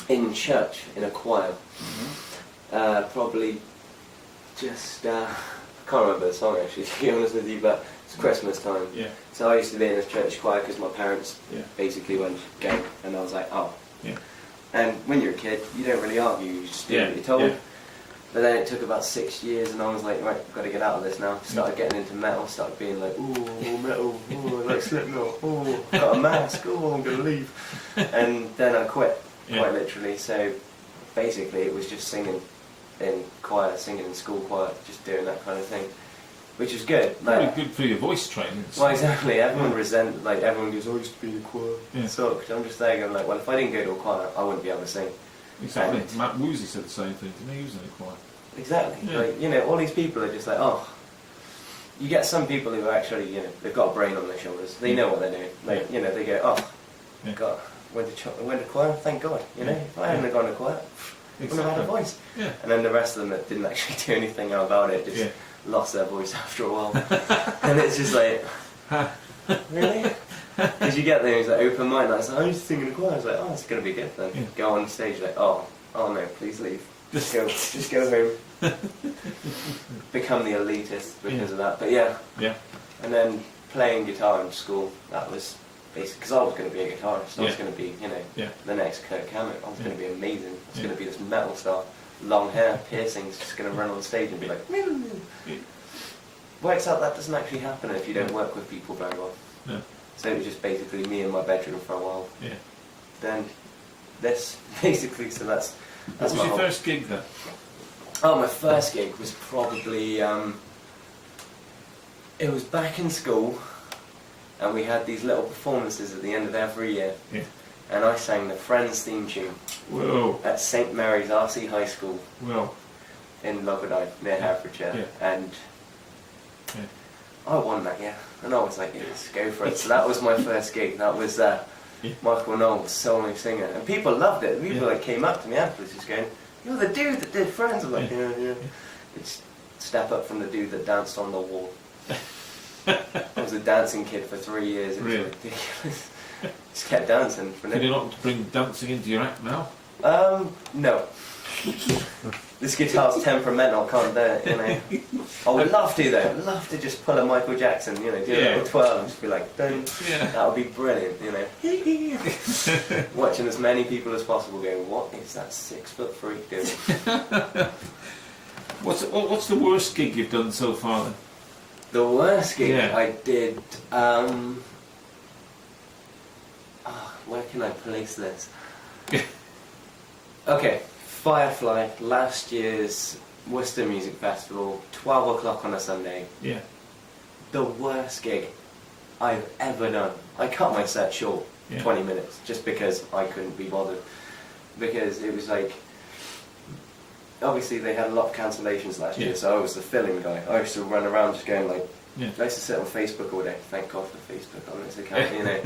in church, in a choir. Probably just, I can't remember the song actually, to be honest with you, but it's Christmas time. Yeah. So I used to be in a church choir because my parents Yeah. basically went, go, and I was like, oh. Yeah. And when you're a kid, you don't really argue, you just do Yeah. what you're told. Yeah. But then it took about 6 years, and I was like, right, I've got to get out of this now. Started getting into metal, started being like, ooh, metal, ooh, I like Slipknot, ooh, got a mask, ooh, I'm going to leave. And then I quit, quite literally. So basically it was just singing in choir, singing in school choir, just doing that kind of thing, which was good. Really Like, good for your voice training. well, exactly. Everyone everyone goes, oh, I used to be in a choir. Yeah. It sucked. I'm just there going like, well, if I didn't go to a choir, I wouldn't be able to sing. Exactly. And Matt Woosley said the same thing, didn't he? He was in a choir. exactly. Yeah. Like, you know, all these people are just like, oh. You get some people who are actually, you know, they've got a brain on their shoulders. They know what they're doing. Like, you know, they go, oh, God, went to choir. Thank God. You know, if I hadn't gone to choir, I wouldn't have had a voice. Yeah. And then the rest of them that didn't actually do anything about it just lost their voice after a while. And it's just like, really? Because you get those like open mind, like, I used to sing in a choir. I was like, oh, it's going to be good then. Yeah. Go on stage, like, oh no, please leave. Just go home. Become the elitist because of that. But yeah. And then playing guitar in school, that was basically, because I was going to be a guitarist. I was going to be, you know, the next Kirk Hammett. I was going to be amazing. I was going to be this metal star. Long hair, piercings, just going to run on stage and be like, works out that doesn't actually happen if you don't work with people very well. No. So it was just basically me in my bedroom for a while. Yeah. Then this, basically, so that's what was your first gig then? Oh, my first gig was probably, it was back in school, and we had these little performances at the end of every year. Yeah. And I sang the Friends theme tune. Whoa. At St Mary's RC High School. Well. In Lugardine, near Herefordshire. Yeah. And I won that year. And I was like, yes, go for it. So that was my first gig. That was Michael Knowles, solo singer. And people loved it. People like came up to me afterwards just going, you're the dude that did Friends. I'm like, yeah. It's step up from the dude that danced on the wall. I was a dancing kid for 3 years. It was ridiculous. Just kept dancing. Can you not bring dancing into your act now? No. This guitar's temperamental, can't do it, you know. I would love to though. I'd love to just pull a Michael Jackson, you know, do a little twirl and just be like, dun. That would be brilliant, you know. Watching as many people as possible going, what is that 6 foot freak doing? What's the worst gig you've done so far then? The worst gig I did, where can I place this? Okay, Firefly, last year's Worcester Music Festival, 12 o'clock on a Sunday. Yeah. The worst gig I've ever done. I cut my set short, 20 minutes, just because I couldn't be bothered. Because it was like, obviously they had a lot of cancellations last year, so I was the filling guy. I used to run around just going like, I used to sit on Facebook all day. Thank God for Facebook on this account, you know.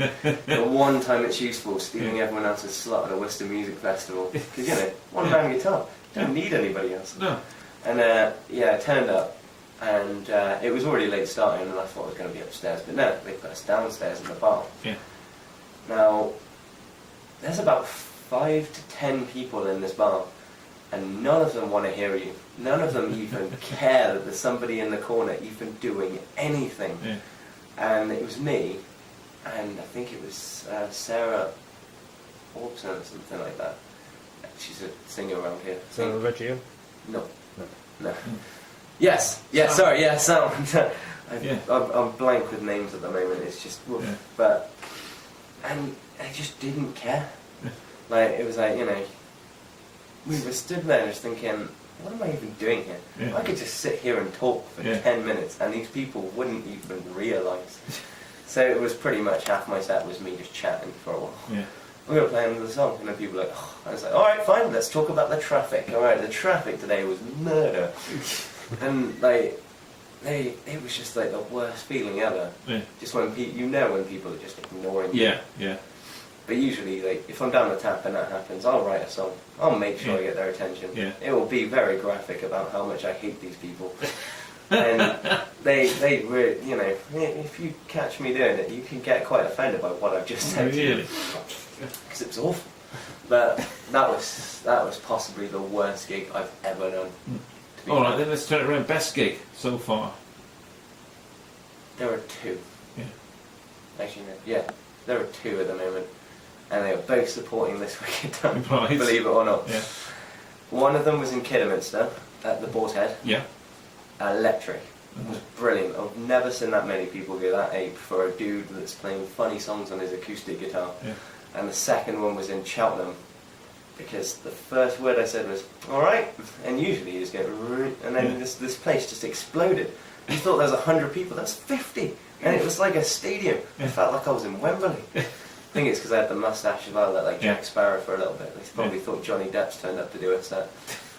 The one time it's useful, stealing everyone else's slot at a Worcester Music Festival. Because, you know, one man guitar, don't need anybody else. No. And, I turned up, and it was already late starting, and I thought I was going to be upstairs. But no, they put us downstairs in the bar. Yeah. Now, there's about 5 to 10 people in this bar. And none of them want to hear you. None of them even care that there's somebody in the corner even doing anything. Yeah. And it was me, and I think it was Sarah Orton or something like that. She's a singer around here. Sarah Reggio? No. Yes, sorry, Sam. I'm blank with names at the moment. It's just, but, and I just didn't care. Like, it was like, you know, we were stood there just thinking, what am I even doing here? I could just sit here and talk for 10 minutes and these people wouldn't even realise. So it was pretty much half my set was me just chatting for a while. I'm going to play another song, and then people were like, oh. I was like, alright, fine, let's talk about the traffic. Alright, the traffic today was murder. And like, it was just like the worst feeling ever. Just when you know when people are just ignoring you. But usually, like, if I'm down the tap and that happens, I'll write a song. I'll make sure I get their attention. It will be very graphic about how much I hate these people. And they were, you know, if you catch me doing it, you can get quite offended by what I've just said. Really? Because it was awful. But that was possibly the worst gig I've ever done. To be All right, fair. then let's turn it around. Best gig so far. There were two. Yeah. Actually, no. Yeah, there were two at the moment, and they were both supporting this wicked time. Right. Believe it or not. Yeah. One of them was in Kidderminster at the Boar's Head. Yeah. Electric. It was brilliant. I've never seen that many people go that ape for a dude that's playing funny songs on his acoustic guitar. Yeah. And the second one was in Cheltenham, because the first word I said was "all right," and usually you just go "Root," and then this place just exploded. You thought there was 100 people. That's 50, and it was like a stadium. I felt like I was in Wembley. I think it's because I had the mustache as well, that like Jack Sparrow for a little bit. They probably thought Johnny Depp's turned up to do a set.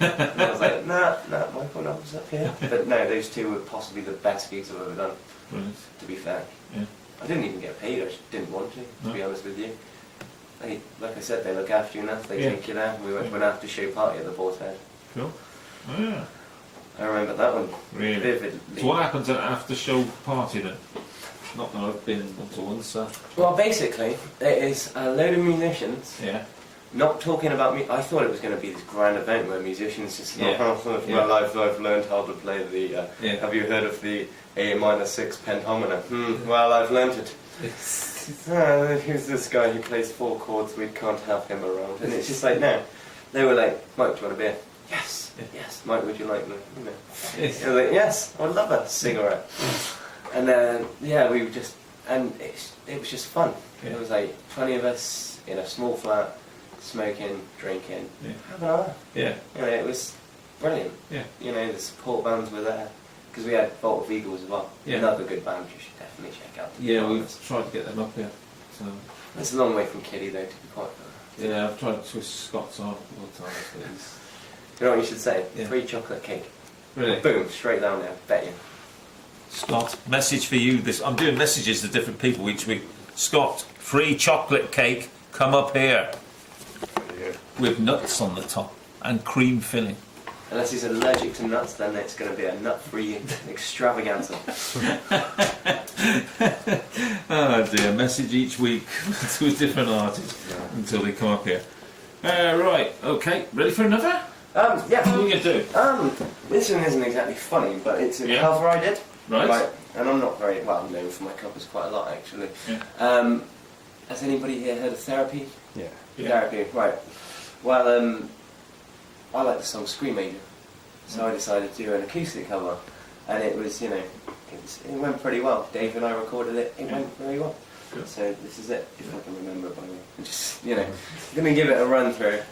And I was like, nah, Michael Knowles up here. But no, those two were possibly the best gigs I've ever done. Brilliant. To be fair, Yeah. I didn't even get paid. I just didn't want to be honest with you. They, like I said, they look after you enough. They take you there. We went to an after-show party at the Boar's Head. Cool. Oh, yeah. I remember that one Really? vividly. So what happens at an after-show party then? Not that I've been to one, so... Well, basically, it is a load of musicians Yeah. not talking about me. I thought it was going to be this grand event where musicians just Yeah. I've learned how to play the have you heard of the A minor 6 pentomina? Well, I've learned it. Who's this guy who plays 4 chords? We can't have him around. And it's just like, no. They were like, Mike, do you want a beer? Yes, yes. Mike, would you like me? You know. Yes. I was like, yes, I would love a cigarette. And then, we were just, and it was just fun. Yeah. It was like 20 of us in a small flat, smoking, drinking, having a laugh. Yeah. You know, it was brilliant. Yeah. You know, the support bands were there. Because we had Vault of Eagles as well. Yeah. Another good band you should definitely check out. Yeah, we've tried to get them up here. So. It's a long way from Kitty though, to be quite fair. Yeah, I've tried to twist Scott's arm a couple of times, but he's... You know what you should say? Yeah. Free chocolate cake. Really? Boom, straight down there, bet you. Scott, message for you. I'm doing messages to different people each week. Scott, free chocolate cake, come up here. With nuts on the top and cream filling. Unless he's allergic to nuts, then it's going to be a nut-free extravaganza. Oh dear, message each week to a different artist until they come up here. Right, okay, ready for another? Yeah. What are you going to do? This one isn't exactly funny, but it's a Yeah. cover I did. Right. And I'm not very well known for my covers quite a lot actually. Yeah. Has anybody here heard of Therapy? Yeah. Therapy, right. Well, I like the song Scream Major, so I decided to do an acoustic cover, and it was, it went pretty well. Dave and I recorded it, it went very well. Good. So this is it, if I can remember it by the way. Just, I'm going to give it a run through.